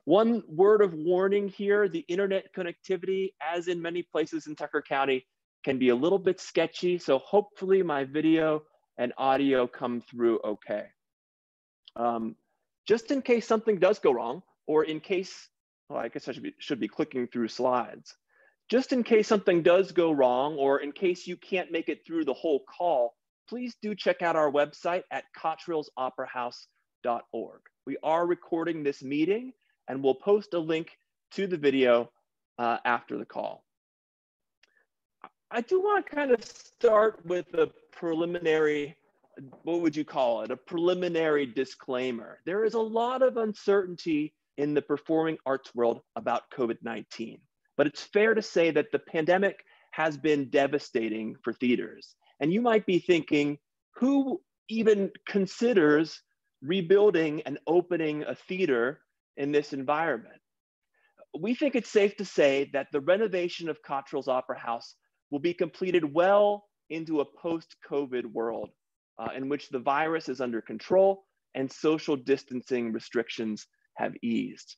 One word of warning here, the internet connectivity, as in many places in Tucker County, can be a little bit sketchy, so hopefully my video and audio come through okay. Just in case something does go wrong, or in case, well, I guess I should be clicking through slides. Just in case something does go wrong, or in case you can't make it through the whole call, please do check out our website at cottrellsoperahouse.org. We are recording this meeting, and we'll post a link to the video after the call. I do want to kind of start with a preliminary, what would you call it? A preliminary disclaimer. There is a lot of uncertainty in the performing arts world about COVID-19, but it's fair to say that the pandemic has been devastating for theaters. And you might be thinking, who even considers rebuilding and opening a theater in this environment? We think it's safe to say that the renovation of Cottrell's Opera House will be completed well into a post-COVID world in which the virus is under control and social distancing restrictions have eased.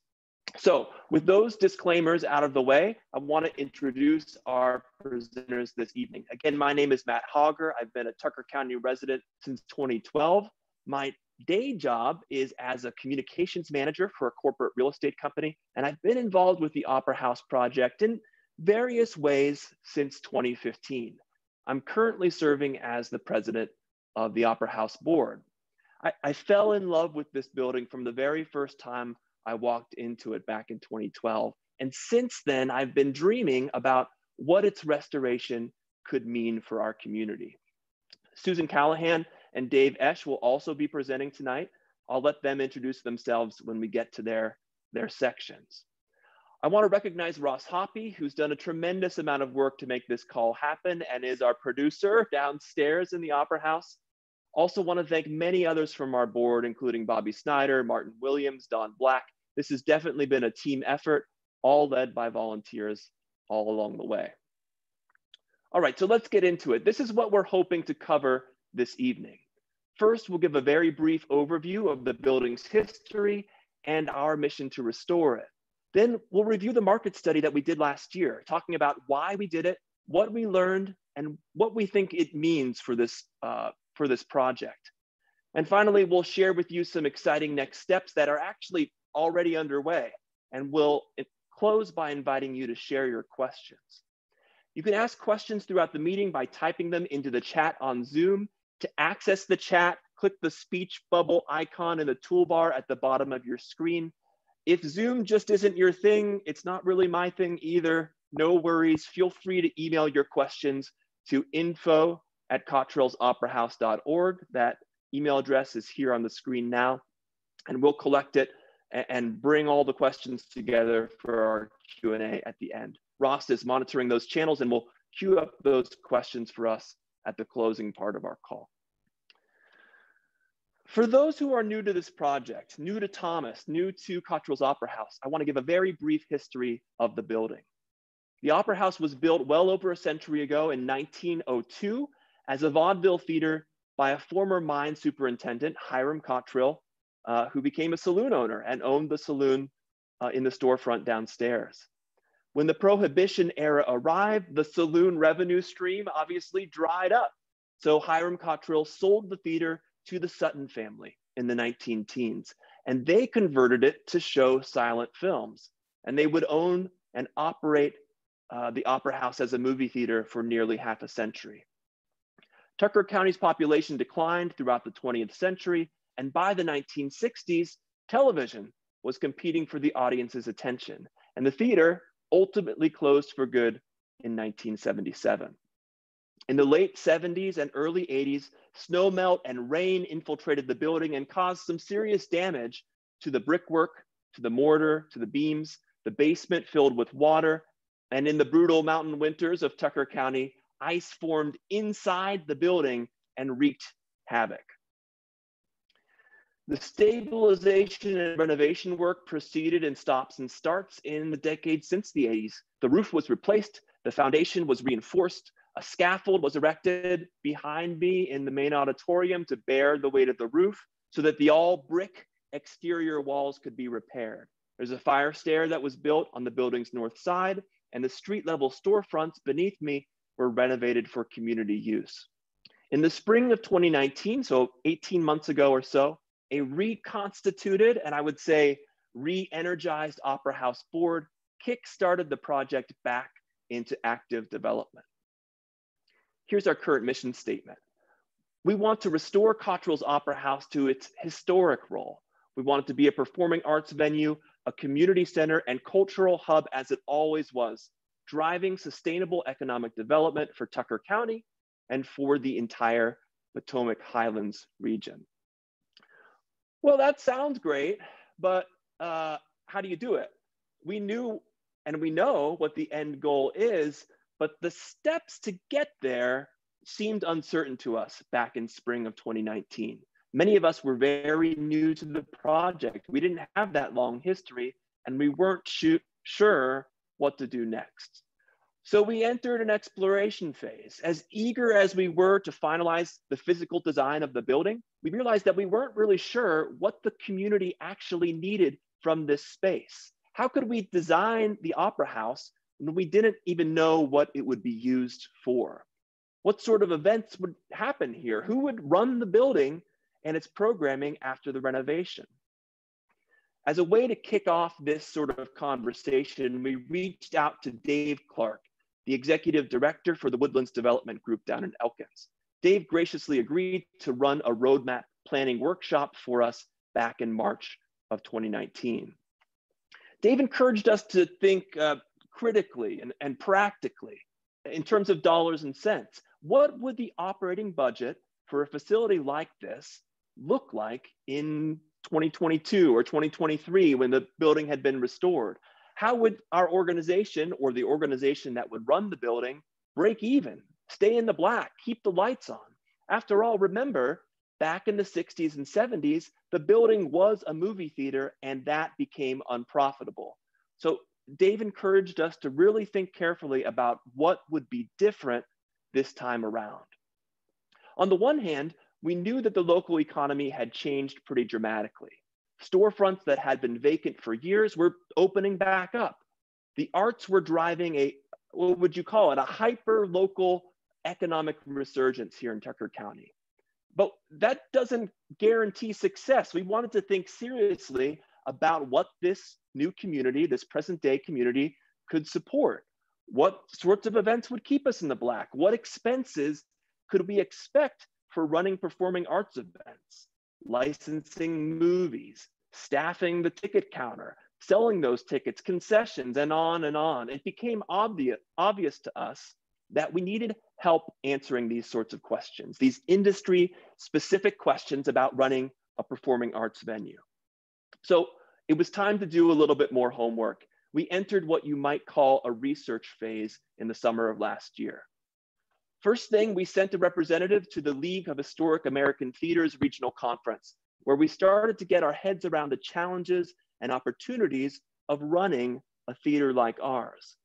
So with those disclaimers out of the way, I want to introduce our presenters this evening. Again, my name is Matt Hauger. I've been a Tucker County resident since 2012. My day job is as a communications manager for a corporate real estate company, and I've been involved with the Opera House project in various ways since 2015. I'm currently serving as the president of the Opera House board. I fell in love with this building from the very first time I walked into it back in 2012. And since then, I've been dreaming about what its restoration could mean for our community. Susan Callahan and Dave Esch will also be presenting tonight. I'll let them introduce themselves when we get to their sections. I want to recognize Ross Hoppy, who's done a tremendous amount of work to make this call happen and is our producer downstairs in the Opera House. Also want to thank many others from our board, including Bobby Snyder, Martin Williams, Don Black. This has definitely been a team effort, all led by volunteers all along the way. All right, so let's get into it. This is what we're hoping to cover this evening. First, we'll give a very brief overview of the building's history and our mission to restore it. Then we'll review the market study that we did last year, talking about why we did it, what we learned, and what we think it means for this project. And finally, we'll share with you some exciting next steps that are actually already underway. And we'll close by inviting you to share your questions. You can ask questions throughout the meeting by typing them into the chat on Zoom. To access the chat, click the speech bubble icon in the toolbar at the bottom of your screen. If Zoom just isn't your thing, it's not really my thing either. No worries. Feel free to email your questions to info@cottrellsoperahouse.org. That email address is here on the screen now, and we'll collect it and bring all the questions together for our Q&A at the end. Ross is monitoring those channels and will queue up those questions for us at the closing part of our call. For those who are new to this project, new to Thomas, new to Cottrell's Opera House, I want to give a very brief history of the building. The Opera House was built well over a century ago in 1902 as a vaudeville theater by a former mine superintendent, Hiram Cottrell, who became a saloon owner and owned the saloon in the storefront downstairs. When the Prohibition era arrived, the saloon revenue stream obviously dried up. So Hiram Cottrell sold the theater to the Sutton family in the 19-teens, and they converted it to show silent films. And they would own and operate the Opera House as a movie theater for nearly half a century. Tucker County's population declined throughout the 20th century, and by the 1960s, television was competing for the audience's attention, and the theater ultimately closed for good in 1977. In the late 70s and early 80s, snowmelt and rain infiltrated the building and caused some serious damage to the brickwork, to the mortar, to the beams. The basement filled with water, and in the brutal mountain winters of Tucker County, ice formed inside the building and wreaked havoc. The stabilization and renovation work proceeded in stops and starts in the decades since the 80s. The roof was replaced, the foundation was reinforced, a scaffold was erected behind me in the main auditorium to bear the weight of the roof so that the all brick exterior walls could be repaired. There's a fire stair that was built on the building's north side, and the street level storefronts beneath me were renovated for community use. In the spring of 2019, so 18 months ago or so, a reconstituted, and I would say re-energized Opera House board kick-started the project back into active development. Here's our current mission statement. We want to restore Cottrell's Opera House to its historic role. We want it to be a performing arts venue, a community center, and cultural hub as it always was, driving sustainable economic development for Tucker County and for the entire Potomac Highlands region. Well, that sounds great, but how do you do it? We knew and we know what the end goal is, but the steps to get there seemed uncertain to us back in spring of 2019. Many of us were very new to the project. We didn't have that long history, and we weren't sure what to do next. So we entered an exploration phase. As eager as we were to finalize the physical design of the building, we realized that we weren't really sure what the community actually needed from this space. How could we design the Opera House when we didn't even know what it would be used for? What sort of events would happen here? Who would run the building and its programming after the renovation? As a way to kick off this sort of conversation, we reached out to Dave Clark, the executive director for the Woodlands Development Group down in Elkins. Dave graciously agreed to run a roadmap planning workshop for us back in March of 2019. Dave encouraged us to think critically and practically in terms of dollars and cents. What would the operating budget for a facility like this look like in 2022 or 2023 when the building had been restored? How would our organization or the organization that would run the building break even, stay in the black, keep the lights on? After all, remember, back in the 60s and 70s, the building was a movie theater and that became unprofitable. So Dave encouraged us to really think carefully about what would be different this time around. On the one hand, we knew that the local economy had changed pretty dramatically. Storefronts that had been vacant for years were opening back up. The arts were driving what would you call it, a hyper-local economic resurgence here in Tucker County. But that doesn't guarantee success. We wanted to think seriously about what this new community, this present day community, could support. What sorts of events would keep us in the black? What expenses could we expect for running performing arts events, licensing movies, staffing the ticket counter, selling those tickets, concessions, and on and on? It became obvious to us that we needed help answering these sorts of questions, these industry-specific questions about running a performing arts venue. So it was time to do a little bit more homework. We entered what you might call a research phase in the summer of last year. First thing, we sent a representative to the League of Historic American Theaters Regional Conference, where we started to get our heads around the challenges and opportunities of running a theater like ours.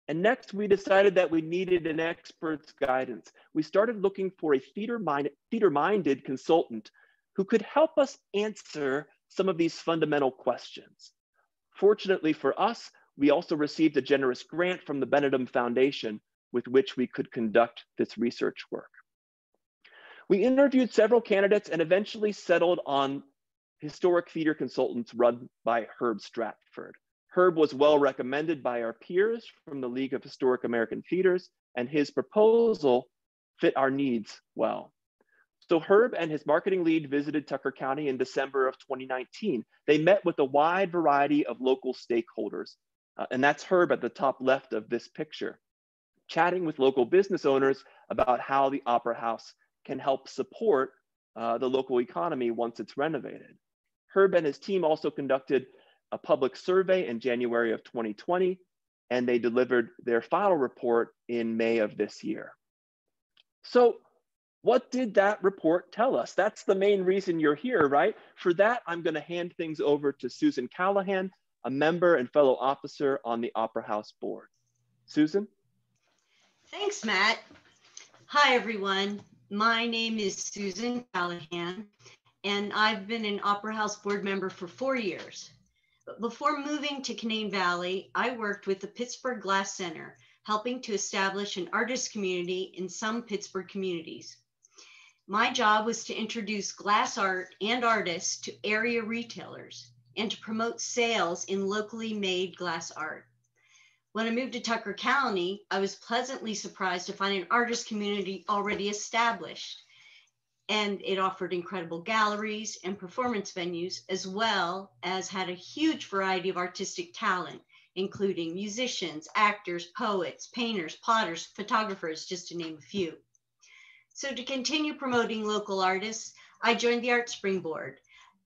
And next, we decided that we needed an expert's guidance. We started looking for a theater-minded consultant who could help us answer some of these fundamental questions. Fortunately for us, we also received a generous grant from the Benedum Foundation with which we could conduct this research work. We interviewed several candidates and eventually settled on historic theater consultants run by Herb Stratford. Herb was well recommended by our peers from the League of Historic American Theaters, and his proposal fit our needs well. So Herb and his marketing lead visited Tucker County in December of 2019. They met with a wide variety of local stakeholders, and that's Herb at the top left of this picture, chatting with local business owners about how the Opera House can help support the local economy once it's renovated. Herb and his team also conducted a public survey in January of 2020, and they delivered their final report in May of this year. So what did that report tell us? That's the main reason you're here, right? For that, I'm going to hand things over to Susan Callahan, a member and fellow officer on the Opera House board. Susan? Thanks, Matt. Hi, everyone. My name is Susan Callahan, and I've been an Opera House board member for 4 years. But before moving to Canaan Valley, I worked with the Pittsburgh Glass Center, helping to establish an artist community in some Pittsburgh communities. My job was to introduce glass art and artists to area retailers and to promote sales in locally made glass art. When I moved to Tucker County, I was pleasantly surprised to find an artist community already established, and it offered incredible galleries and performance venues, as well as had a huge variety of artistic talent, including musicians, actors, poets, painters, potters, photographers, just to name a few. So to continue promoting local artists, I joined the Art Spring Board.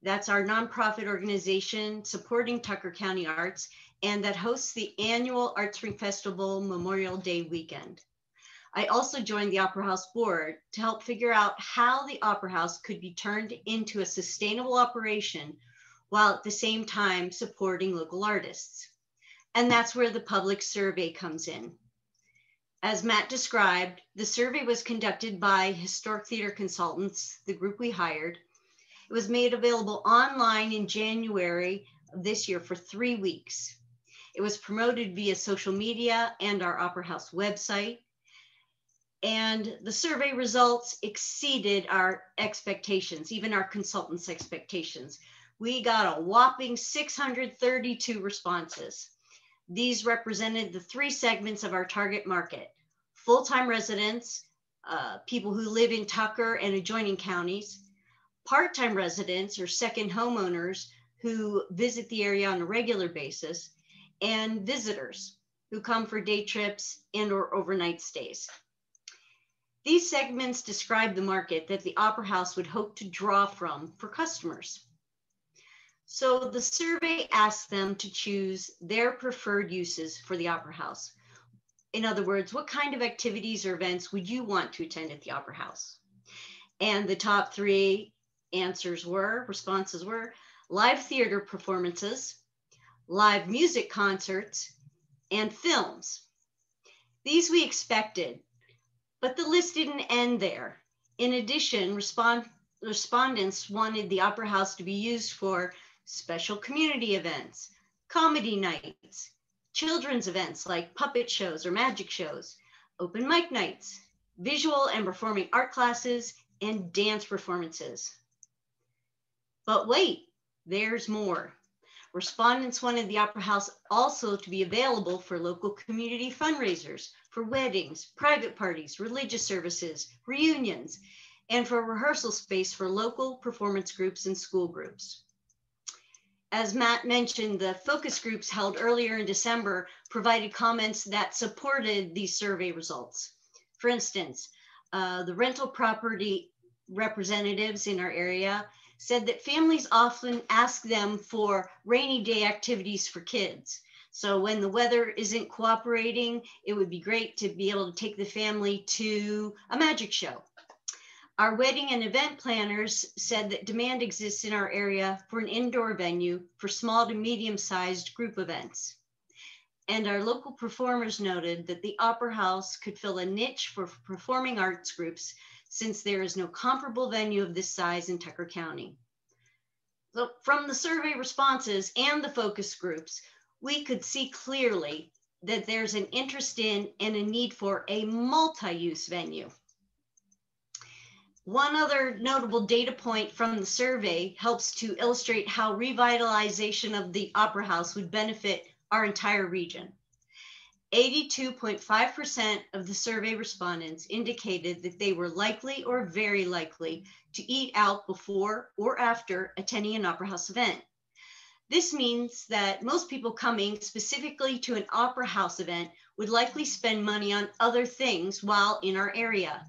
That's our nonprofit organization supporting Tucker County arts, and that hosts the annual Art Spring Festival Memorial Day weekend. I also joined the Opera House Board to help figure out how the Opera House could be turned into a sustainable operation while at the same time supporting local artists. And that's where the public survey comes in. As Matt described, the survey was conducted by Historic Theater Consultants, the group we hired. It was made available online in January of this year for 3 weeks. It was promoted via social media and our Opera House website. And the survey results exceeded our expectations, even our consultants' expectations. We got a whopping 632 responses. These represented the 3 segments of our target market: full-time residents, people who live in Tucker and adjoining counties, part-time residents or second homeowners who visit the area on a regular basis, and visitors who come for day trips and or overnight stays. These segments describe the market that the Opera House would hope to draw from for customers. So the survey asked them to choose their preferred uses for the Opera House. In other words, what kind of activities or events would you want to attend at the Opera House? And the top 3 responses were live theater performances, live music concerts, and films. These we expected, but the list didn't end there. In addition, respondents wanted the Opera House to be used for special community events, comedy nights, children's events like puppet shows or magic shows, open mic nights, visual and performing art classes, and dance performances. But wait, there's more. Respondents wanted the Opera House also to be available for local community fundraisers, for weddings, private parties, religious services, reunions, and for rehearsal space for local performance groups and school groups. As Matt mentioned, the focus groups held earlier in December provided comments that supported these survey results. For instance, the rental property representatives in our area said that families often ask them for rainy day activities for kids. So when the weather isn't cooperating, it would be great to be able to take the family to a magic show. Our wedding and event planners said that demand exists in our area for an indoor venue for small to medium-sized group events. And our local performers noted that the Opera House could fill a niche for performing arts groups, since there is no comparable venue of this size in Tucker County. So from the survey responses and the focus groups, we could see clearly that there's an interest in and a need for a multi-use venue. One other notable data point from the survey helps to illustrate how revitalization of the Opera House would benefit our entire region. 82.5% of the survey respondents indicated that they were likely or very likely to eat out before or after attending an Opera House event. This means that most people coming specifically to an Opera House event would likely spend money on other things while in our area.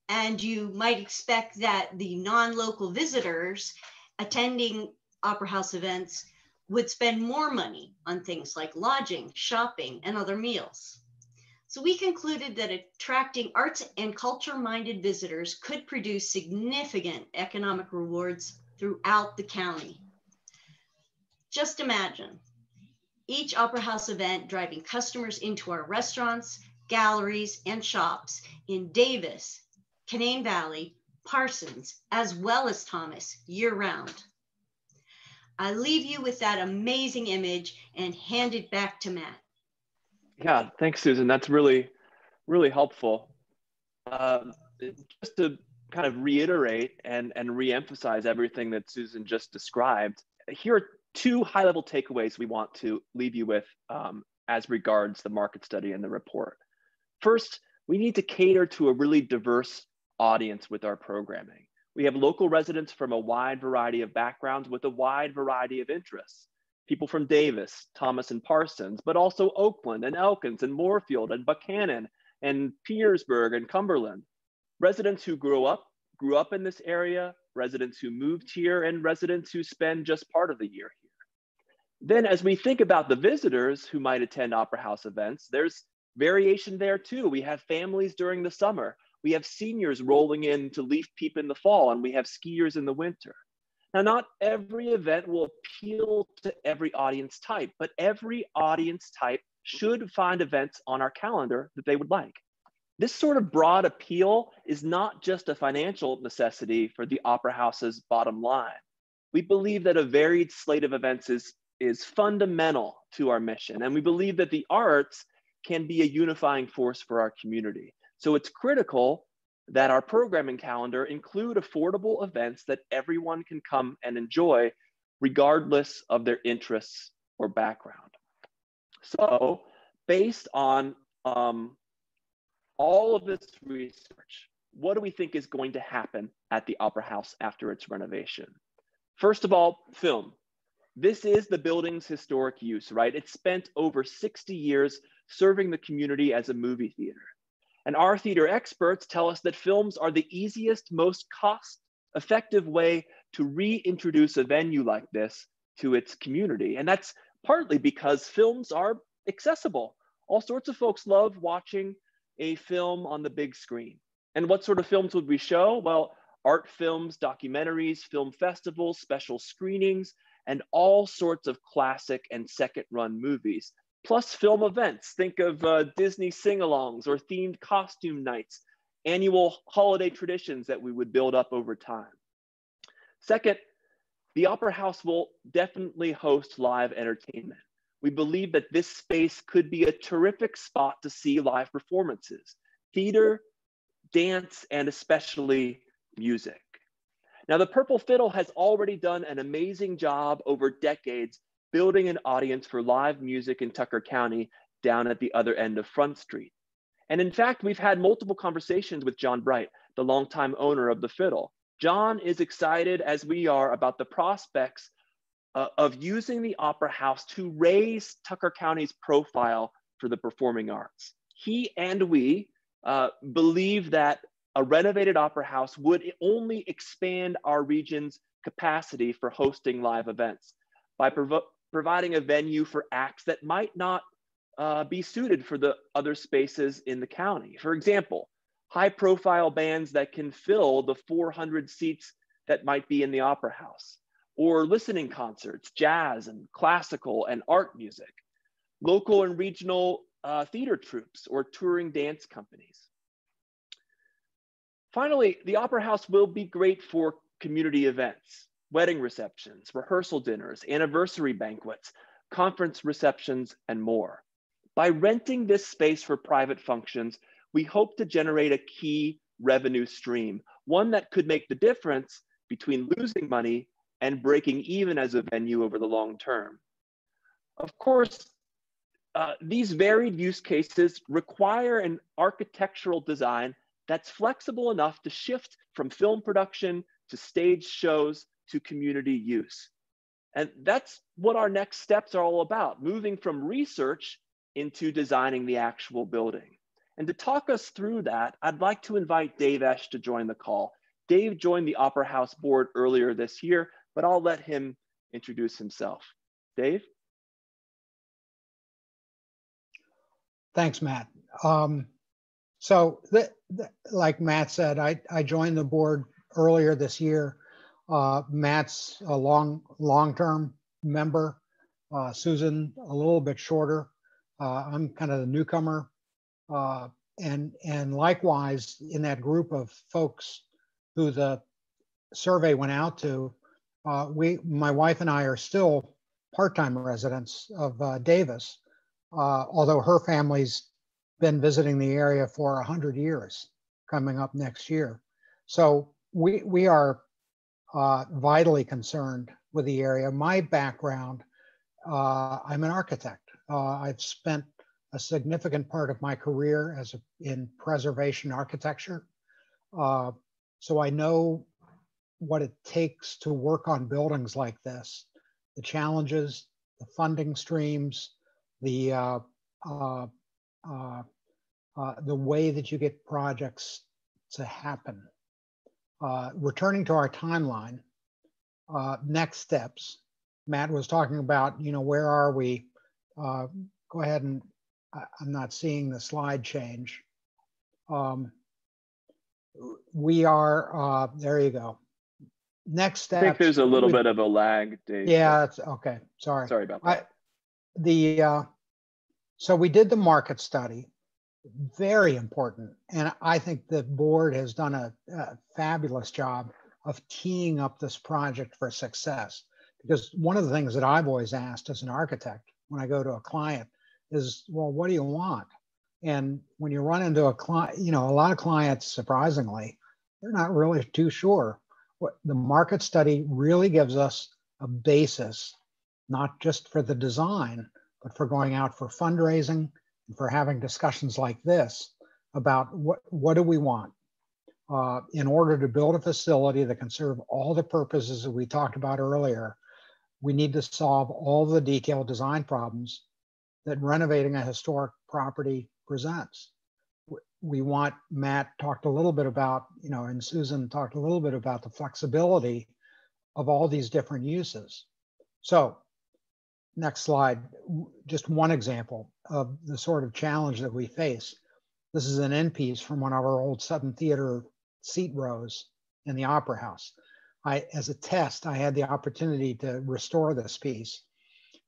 And you might expect that the non-local visitors attending Opera House events would spend more money on things like lodging, shopping, and other meals. So we concluded that attracting arts and culture-minded visitors could produce significant economic rewards throughout the county. Just imagine each Opera House event driving customers into our restaurants, galleries, and shops in Davis, Canaan Valley, Parsons, as well as Thomas, year-round. I leave you with that amazing image and hand it back to Matt. Yeah, thanks, Susan. That's really, really helpful. Just to kind of reiterate and reemphasize everything that Susan just described, here are two high-level takeaways we want to leave you with as regards the market study and the report. First, we need to cater to a really diverse audience with our programming. We have local residents from a wide variety of backgrounds with a wide variety of interests. People from Davis, Thomas and Parsons, but also Oakland and Elkins and Moorfield and Buchanan and Petersburg and Cumberland. Residents who grew up in this area, residents who moved here, and residents who spend just part of the year here. Then as we think about the visitors who might attend Opera House events, there's variation there too. We have families during the summer. We have seniors rolling in to Leaf Peep in the fall, and we have skiers in the winter. Now, not every event will appeal to every audience type, but every audience type should find events on our calendar that they would like. This sort of broad appeal is not just a financial necessity for the Opera House's bottom line. We believe that a varied slate of events is fundamental to our mission, and we believe that the arts can be a unifying force for our community. So it's critical that our programming calendar include affordable events that everyone can come and enjoy, regardless of their interests or background. So based on all of this research, what do we think is going to happen at the Opera House after its renovation? First of all, film. This is the building's historic use, right? It spent over 60 years serving the community as a movie theater. And our theater experts tell us that films are the easiest, most cost-effective way to reintroduce a venue like this to its community. And that's partly because films are accessible. All sorts of folks love watching a film on the big screen. And what sort of films would we show? Well, art films, documentaries, film festivals, special screenings, and all sorts of classic and second-run movies. Plus film events. Think of Disney sing-alongs or themed costume nights, annual holiday traditions that we would build up over time. Second, the Opera House will definitely host live entertainment. We believe that this space could be a terrific spot to see live performances, theater, dance, and especially music. Now, the Purple Fiddle has already done an amazing job over decades building an audience for live music in Tucker County down at the other end of Front Street. And in fact, we've had multiple conversations with John Bright, the longtime owner of the Fiddle. John is excited as we are about the prospects of using the Opera House to raise Tucker County's profile for the performing arts. He and we believe that a renovated Opera House would only expand our region's capacity for hosting live events by providing a venue for acts that might not be suited for the other spaces in the county. For example, high-profile bands that can fill the 400 seats that might be in the Opera House, or listening concerts, jazz and classical and art music, local and regional theater troupes or touring dance companies. Finally, the Opera House will be great for community events, wedding receptions, rehearsal dinners, anniversary banquets, conference receptions, and more. By renting this space for private functions, we hope to generate a key revenue stream, one that could make the difference between losing money and breaking even as a venue over the long term. Of course, these varied use cases require an architectural design that's flexible enough to shift from film production to stage shows to community use. And that's what our next steps are all about, moving from research into designing the actual building. And to talk us through that, I'd like to invite Dave Esch to join the call. Dave joined the Opera House board earlier this year, but I'll let him introduce himself. Dave? Thanks, Matt. Like Matt said, I joined the board earlier this year. Matt's a long-term member. Susan, a little bit shorter. I'm kind of the newcomer. And likewise, in that group of folks who the survey went out to, my wife and I are still part-time residents of Davis, although her family's been visiting the area for 100 years coming up next year. So we are vitally concerned with the area. My background, I'm an architect. I've spent a significant part of my career in preservation architecture. So I know what it takes to work on buildings like this, the challenges, the funding streams, the way that you get projects to happen. Returning to our timeline, next steps. Matt was talking about, where are we? Go ahead and I'm not seeing the slide change. We are, there you go. Next steps. I think there's a little bit of a lag, Dave. Yeah, that's okay. Sorry about that. So we did the market study, very important. And I think the board has done a fabulous job of teeing up this project for success. Because one of the things that I've always asked as an architect when I go to a client is, well, what do you want? And when you run into a client, a lot of clients, surprisingly, they're not really too sure. What the market study really gives us a basis, not just for the design, but for going out for fundraising and for having discussions like this about what do we want in order to build a facility that can serve all the purposes that we talked about earlier. We need to solve all the detailed design problems that renovating a historic property presents. We want, Matt talked a little bit about, and Susan talked a little bit about the flexibility of all these different uses. So next slide, just one example of the sort of challenge that we face. This is an end piece from one of our old Sutton Theater seat rows in the Opera House. As a test, I had the opportunity to restore this piece.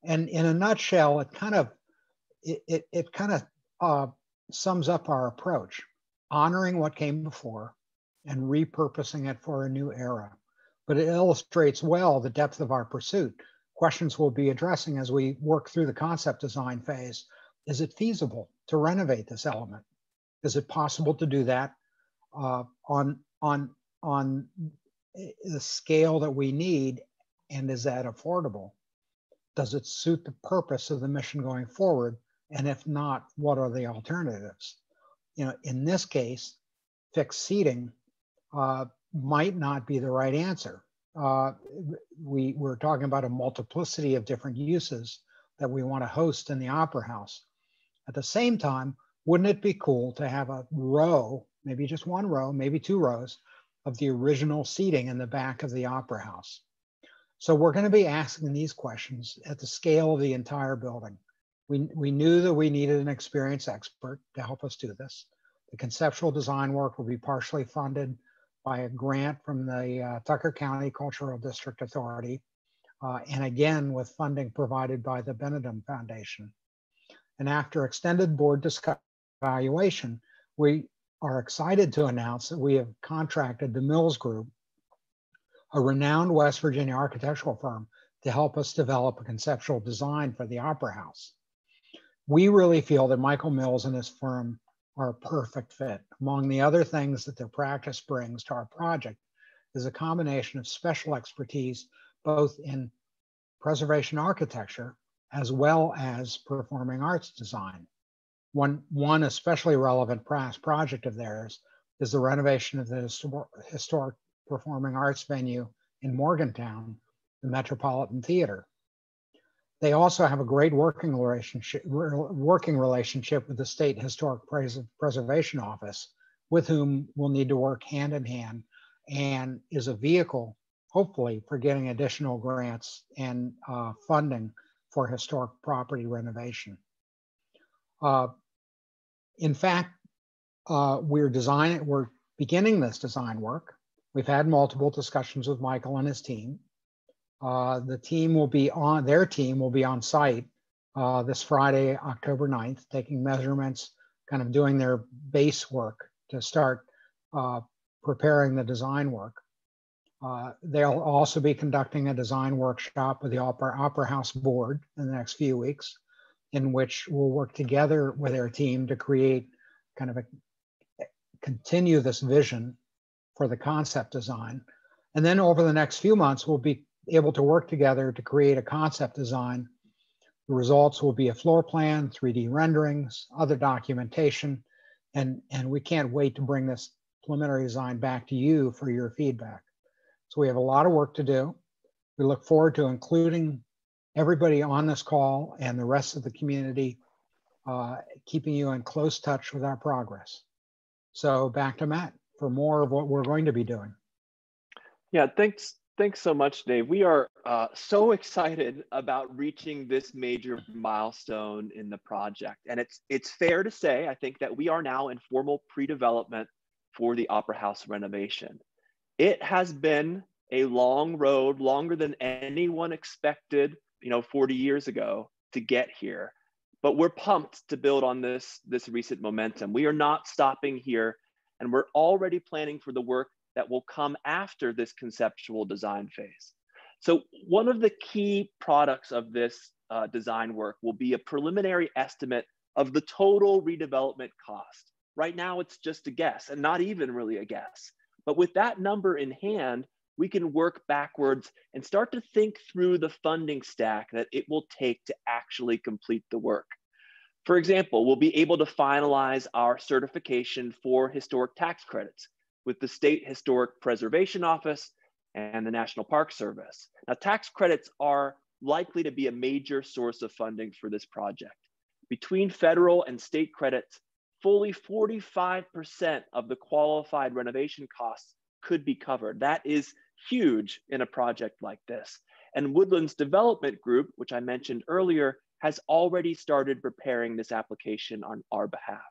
And in a nutshell, it kind of sums up our approach, honoring what came before and repurposing it for a new era. But it illustrates well the depth of our pursuit. Questions we'll be addressing as we work through the concept design phase. Is it feasible to renovate this element? Is it possible to do that on the scale that we need? And is that affordable? Does it suit the purpose of the mission going forward? And if not, what are the alternatives? In this case, fixed seating might not be the right answer. We're talking about a multiplicity of different uses that we want to host in the Opera House. At the same time, wouldn't it be cool to have a row, maybe just one row, maybe two rows of the original seating in the back of the Opera House? So we're going to be asking these questions at the scale of the entire building. We knew that we needed an experienced expert to help us do this. The conceptual design work will be partially funded by a grant from the Tucker County Cultural District Authority, and again with funding provided by the Benedum Foundation. And after extended board discussion evaluation, we are excited to announce that we have contracted the Mills Group, a renowned West Virginia architectural firm, to help us develop a conceptual design for the Opera House. We really feel that Michael Mills and his firm are a perfect fit. Among the other things that their practice brings to our project is a combination of special expertise, both in preservation architecture, as well as performing arts design. One especially relevant past project of theirs is the renovation of the historic performing arts venue in Morgantown, the Metropolitan Theater. They also have a great working relationship with the State Historic Preservation Office, with whom we'll need to work hand in hand, and is a vehicle, hopefully, for getting additional grants and funding for historic property renovation. In fact, we're beginning this design work. We've had multiple discussions with Michael and his team. Their team will be on site this Friday, October 9th, taking measurements, kind of doing their base work to start preparing the design work. They'll also be conducting a design workshop with the Opera House board in the next few weeks, in which we'll work together with their team to create kind of continue this vision for the concept design. And then over the next few months, we'll be able to work together to create a concept design. The results will be a floor plan, 3D renderings, other documentation, and we can't wait to bring this preliminary design back to you for your feedback. So we have a lot of work to do. We look forward to including everybody on this call and the rest of the community, keeping you in close touch with our progress. So back to Matt for more of what we're going to be doing. Yeah, thanks so much, Dave. We are so excited about reaching this major milestone in the project. And it's fair to say, I think, that we are now in formal pre-development for the Opera House renovation. It has been a long road, longer than anyone expected, 40 years ago to get here. But we're pumped to build on this recent momentum. We are not stopping here, and we're already planning for the work that will come after this conceptual design phase. So one of the key products of this design work will be a preliminary estimate of the total redevelopment cost. Right now, it's just a guess, and not even really a guess. But with that number in hand, we can work backwards and start to think through the funding stack that it will take to actually complete the work. For example, we'll be able to finalize our certification for historic tax credits with the State Historic Preservation Office and the National Park Service. Now, tax credits are likely to be a major source of funding for this project. Between federal and state credits, fully 45% of the qualified renovation costs could be covered. That is huge in a project like this. And Woodlands Development Group, which I mentioned earlier, has already started preparing this application on our behalf.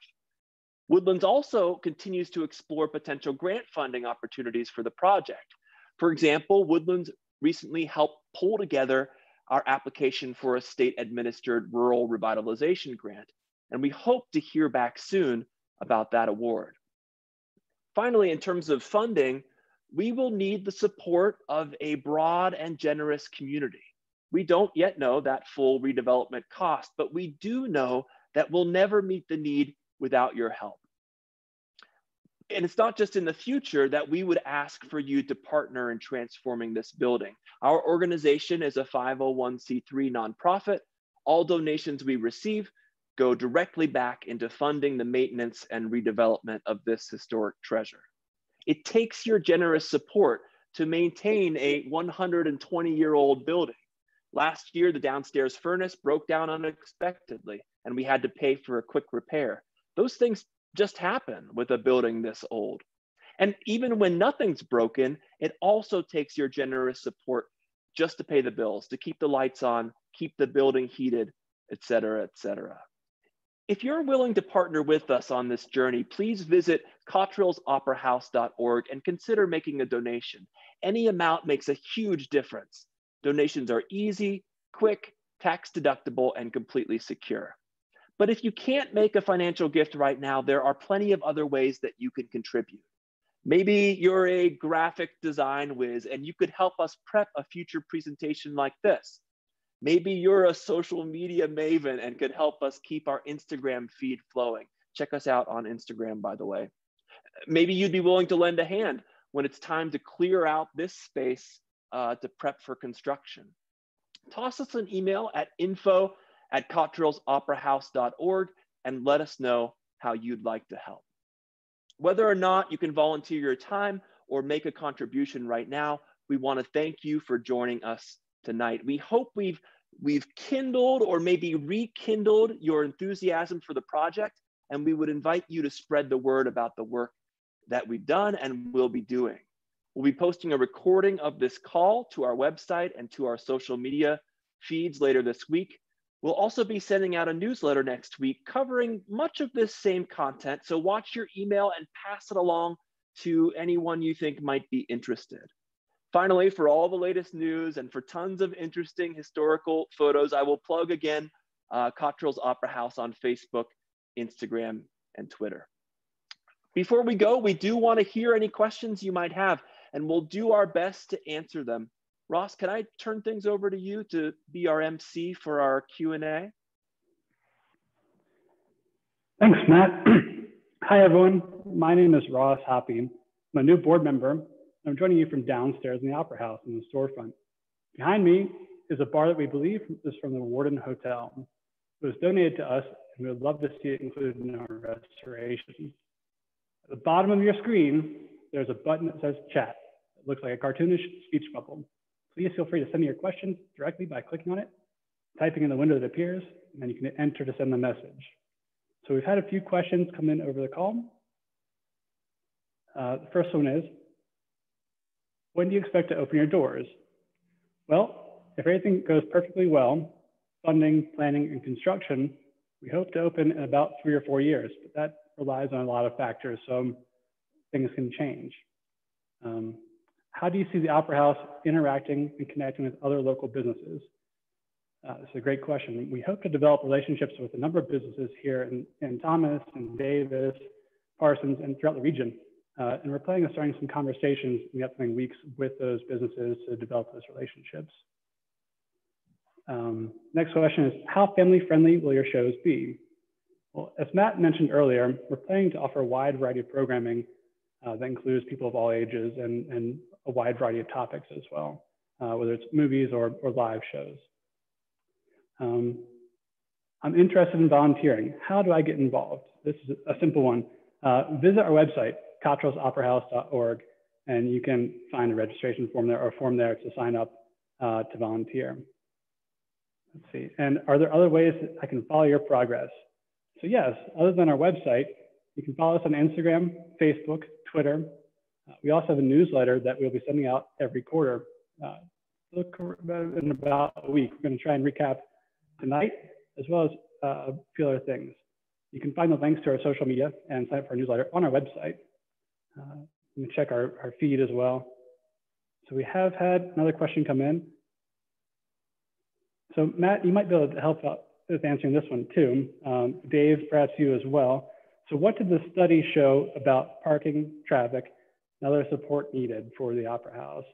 Woodlands also continues to explore potential grant funding opportunities for the project. For example, Woodlands recently helped pull together our application for a state-administered rural revitalization grant, and we hope to hear back soon about that award. Finally, in terms of funding, we will need the support of a broad and generous community. We don't yet know that full redevelopment cost, but we do know that we'll never meet the need without your help. And it's not just in the future that we would ask for you to partner in transforming this building. Our organization is a 501c3 nonprofit. All donations we receive go directly back into funding the maintenance and redevelopment of this historic treasure. It takes your generous support to maintain a 120-year-old building. Last year, the downstairs furnace broke down unexpectedly, and we had to pay for a quick repair. Those things just happen with a building this old. And even when nothing's broken, it also takes your generous support just to pay the bills, to keep the lights on, keep the building heated, et cetera, et cetera. If you're willing to partner with us on this journey, please visit CottrellsOperaHouse.org and consider making a donation. Any amount makes a huge difference. Donations are easy, quick, tax deductible, and completely secure. But if you can't make a financial gift right now, there are plenty of other ways that you can contribute. Maybe you're a graphic design whiz and you could help us prep a future presentation like this. Maybe you're a social media maven and could help us keep our Instagram feed flowing. Check us out on Instagram, by the way. Maybe you'd be willing to lend a hand when it's time to clear out this space to prep for construction. Toss us an email at info@CottrellsOperaHouse.org and let us know how you'd like to help. Whether or not you can volunteer your time or make a contribution right now, we want to thank you for joining us tonight. We hope we've kindled or maybe rekindled your enthusiasm for the project, and we would invite you to spread the word about the work that we've done and will be doing. We'll be posting a recording of this call to our website and to our social media feeds later this week. We'll also be sending out a newsletter next week covering much of this same content, so watch your email and pass it along to anyone you think might be interested. Finally, for all the latest news and for tons of interesting historical photos, I will plug again Cottrell's Opera House on Facebook, Instagram, and Twitter. Before we go, we do want to hear any questions you might have, and we'll do our best to answer them. Ross, can I turn things over to you to be our MC for our Q&A? Thanks, Matt. Hi, everyone. My name is Ross Hoppy. I'm a new board member. I'm joining you from downstairs in the Opera House in the storefront. Behind me is a bar that we believe is from the Warden Hotel. It was donated to us, and we would love to see it included in our restoration. At the bottom of your screen, there's a button that says chat. It looks like a cartoonish speech bubble. Please feel free to send me your questions directly by clicking on it, typing in the window that appears, and then you can enter to send the message. So we've had a few questions come in over the call. The first one is, when do you expect to open your doors? Well, if everything goes perfectly well, funding, planning, and construction, we hope to open in about 3 or 4 years, but that relies on a lot of factors, so things can change. How do you see the Opera House interacting and connecting with other local businesses? It's a great question. We hope to develop relationships with a number of businesses here in Thomas and Davis, Parsons, and throughout the region. And we're planning on starting some conversations in the upcoming weeks with those businesses to develop those relationships. Next question is, how family friendly will your shows be? Well, as Matt mentioned earlier, we're planning to offer a wide variety of programming that includes people of all ages and a wide variety of topics as well, whether it's movies or live shows. I'm interested in volunteering. How do I get involved? This is a simple one. Visit our website, cottrellsoperahouse.org, and you can find a registration form there or a form there to sign up to volunteer. Let's see, and are there other ways that I can follow your progress? So yes, other than our website, you can follow us on Instagram, Facebook, Twitter. We also have a newsletter that we'll be sending out every quarter. Look in about a week. We're going to try and recap tonight, as well as a few other things. You can find the links to our social media and sign up for our newsletter on our website. You can check our feed as well. So we have had another question come in. So Matt, you might be able to help out with answering this one too. Dave, perhaps you as well. So what did the study show about parking, traffic, and other support needed for the Opera House?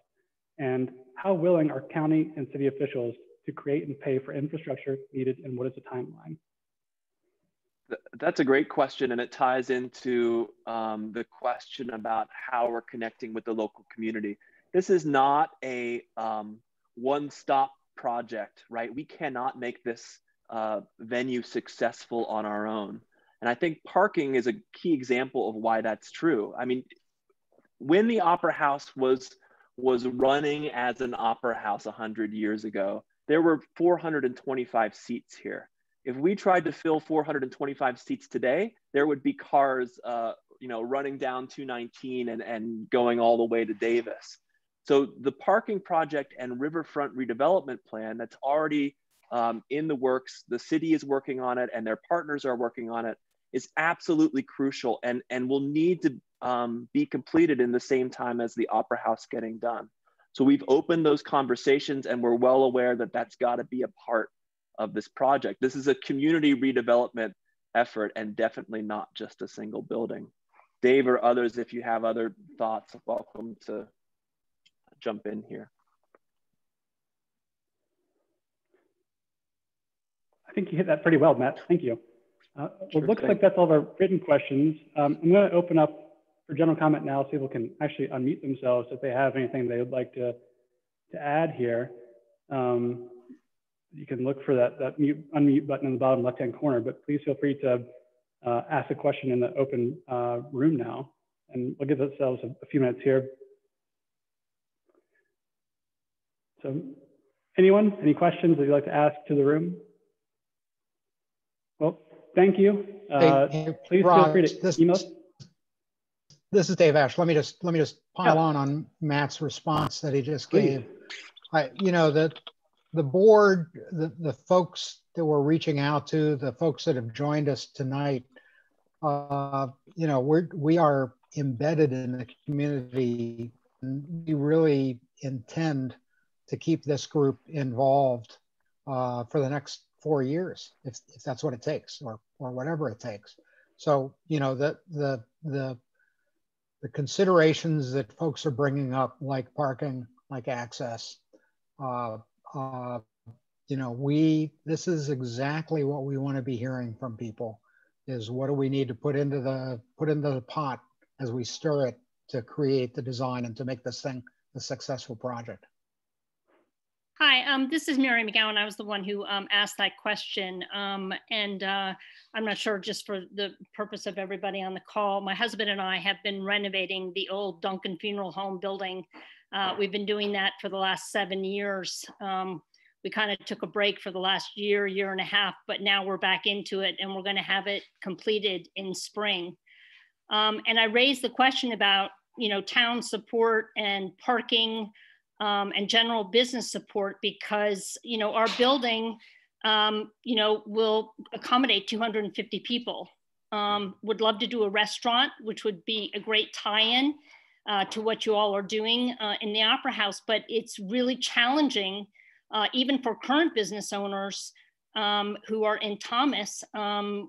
And how willing are county and city officials to create and pay for infrastructure needed, and what is the timeline? That's a great question, and it ties into the question about how we're connecting with the local community. This is not a one-stop project, right? We cannot make this venue successful on our own. And I think parking is a key example of why that's true. I mean, when the Opera House was running as an opera house 100 years ago, there were 425 seats here. If we tried to fill 425 seats today, there would be cars running down 219 and going all the way to Davis. So the parking project and riverfront redevelopment plan that's already in the works, the city is working on it and their partners are working on it, is absolutely crucial and will need to be completed in the same time as the Opera House getting done. So we've opened those conversations and we're well aware that that's got to be a part of this project. This is a community redevelopment effort and definitely not just a single building. Dave or others, if you have other thoughts, welcome to jump in here. I think you hit that pretty well, Matt. Thank you. Well, it looks like that's all of our written questions. I'm going to open up for general comment now, so people can actually unmute themselves if they have anything they would like to add here. You can look for that unmute button in the bottom left-hand corner, but please feel free to ask a question in the open room now. And we'll give ourselves a few minutes here. So anyone, any questions that you'd like to ask to the room? Well, thank you. Please feel free to email us. This is Dave Ash. Let me just pile on Matt's response that he just gave. The board, the folks that we're reaching out to, the folks that have joined us tonight, we are embedded in the community. And we really intend to keep this group involved for the next 4 years, if that's what it takes, or whatever it takes. So, the the considerations that folks are bringing up, like parking, like access, you know, this is exactly what we want to be hearing from people, is what do we need to put into the pot as we stir it to create the design and to make this thing a successful project. Hi, this is Mary McGowan. I was the one who asked that question. I'm not sure, just for the purpose of everybody on the call, my husband and I have been renovating the old Duncan Funeral Home building. We've been doing that for the last 7 years. We kind of took a break for the last year and a half, but now we're back into it and we're going to have it completed in spring. And I raised the question about, you know, town support and parking and general business support, because, you know, our building, you know, will accommodate 250 people. Would love to do a restaurant, which would be a great tie-in to what you all are doing in the Opera House, but it's really challenging, even for current business owners who are in Thomas,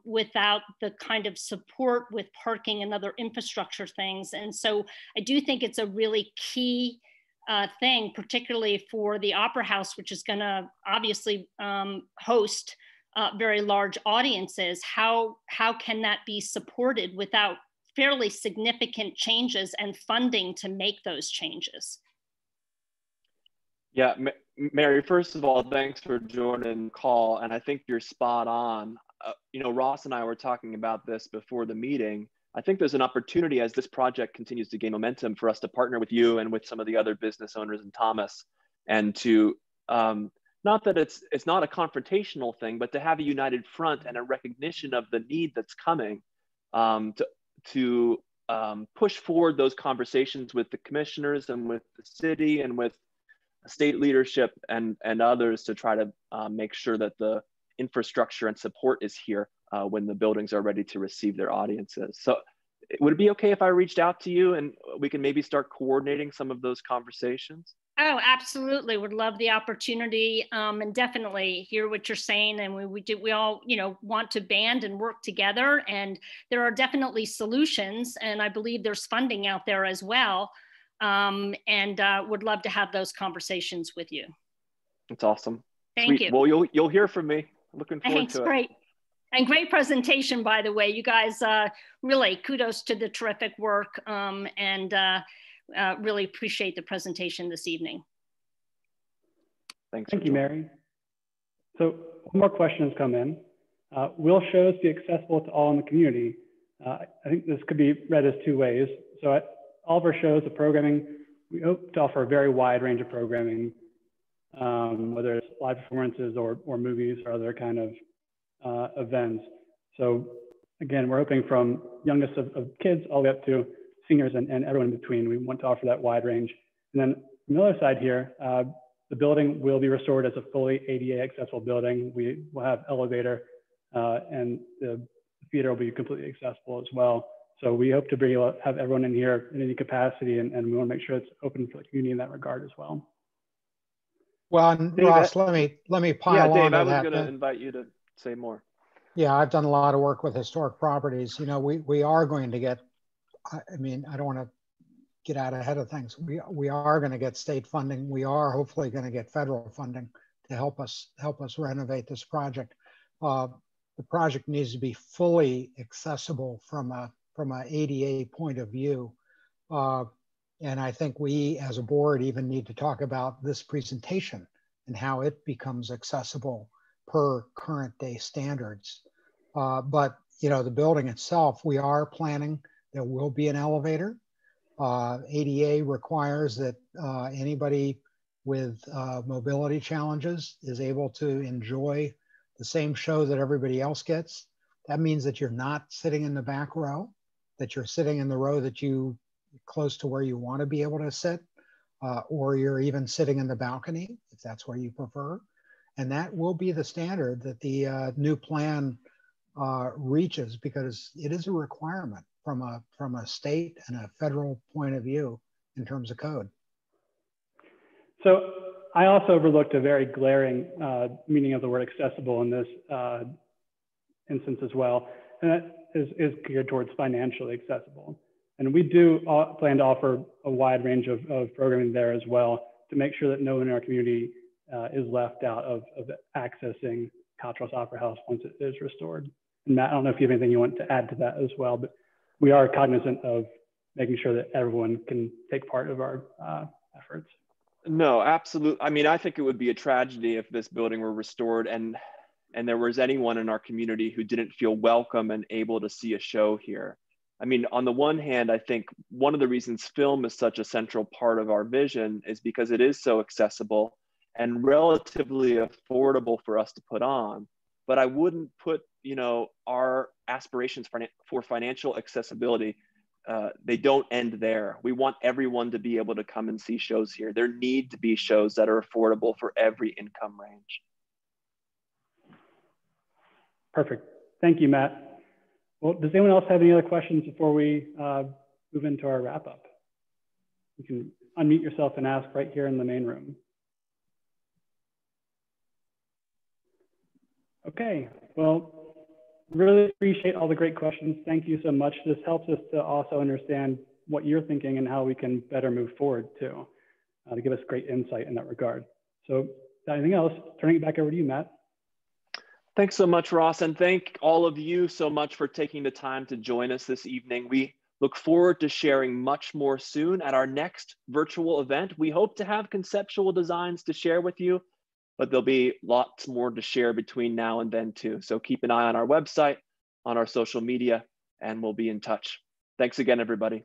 without the kind of support with parking and other infrastructure things. And so I do think it's a really key thing, particularly for the Opera House, which is going to obviously host very large audiences. How can that be supported without fairly significant changes and funding to make those changes? Yeah, Mary, first of all, thanks for joining the call. And I think you're spot on. You know, Ross and I were talking about this before the meeting. I think there's an opportunity as this project continues to gain momentum for us to partner with you and with some of the other business owners in Thomas, and to, not that it's not a confrontational thing, but to have a united front and a recognition of the need that's coming, to push forward those conversations with the commissioners and with the city and with state leadership and others, to try to make sure that the infrastructure and support is here when the buildings are ready to receive their audiences. So would it be okay if I reached out to you and we can maybe start coordinating some of those conversations? Oh, absolutely. Would love the opportunity, and definitely hear what you're saying. And we all, you know, want to band and work together, and there are definitely solutions, and I believe there's funding out there as well. And would love to have those conversations with you. That's awesome. Thank you. Well, you'll hear from me. Looking forward to it. Great. And great presentation, by the way. You guys, really kudos to the terrific work, and really appreciate the presentation this evening. Thanks. Thank you, Mary. So one more question has come in. Will shows be accessible to all in the community? I think this could be read as two ways. So at all of our shows, the programming, we hope to offer a very wide range of programming, whether it's live performances or movies or other kind of events. So again, we're hoping from youngest of kids all the way up to seniors and everyone in between. We want to offer that wide range. And then on the other side here, the building will be restored as a fully ADA accessible building. We will have elevator, and the theater will be completely accessible as well. So we hope to be able to have everyone in here in any capacity, and we want to make sure it's open for the community in that regard as well. Well, and Dave, Ross, let me pile on Dave, to I was that. going to invite you to say more. Yeah, I've done a lot of work with historic properties. You know, we are going to get, I mean, I don't want to get out ahead of things. We are going to get state funding. We are hopefully going to get federal funding to help us renovate this project. The project needs to be fully accessible from a ADA point of view. And I think we as a board even need to talk about this presentation and how it becomes accessible per current day standards. But you know, the building itself, we are planning, there will be an elevator. ADA requires that anybody with mobility challenges is able to enjoy the same show that everybody else gets. That means that you're not sitting in the back row, that you're sitting in the row that you close to where you want to be able to sit, or you're even sitting in the balcony if that's where you prefer. And that will be the standard that the new plan reaches, because it is a requirement from a state and a federal point of view in terms of code. So I also overlooked a very glaring meaning of the word accessible in this instance as well, and that is geared towards financially accessible. And we do plan to offer a wide range of programming there as well to make sure that no one in our community is left out of accessing Cottrell's Opera House once it is restored. And Matt, I don't know if you have anything you want to add to that as well, but we are cognizant of making sure that everyone can take part of our efforts. No, absolutely. I mean, I think it would be a tragedy if this building were restored and there was anyone in our community who didn't feel welcome and able to see a show here. I mean, on the one hand, I think one of the reasons film is such a central part of our vision is because it is so accessible and relatively affordable for us to put on. But I wouldn't put, you know, our aspirations for financial accessibility, they don't end there. We want everyone to be able to come and see shows here. There need to be shows that are affordable for every income range. Perfect. Thank you, Matt. Well, does anyone else have any other questions before we move into our wrap up? You can unmute yourself and ask right here in the main room. Okay, well, really appreciate all the great questions. Thank you so much. This helps us to also understand what you're thinking and how we can better move forward too, to give us great insight in that regard. So without anything else, turning it back over to you, Matt. Thanks so much, Ross, and thank all of you so much for taking the time to join us this evening. We look forward to sharing much more soon at our next virtual event. We hope to have conceptual designs to share with you, but there'll be lots more to share between now and then too. So keep an eye on our website, on our social media, and we'll be in touch. Thanks again, everybody.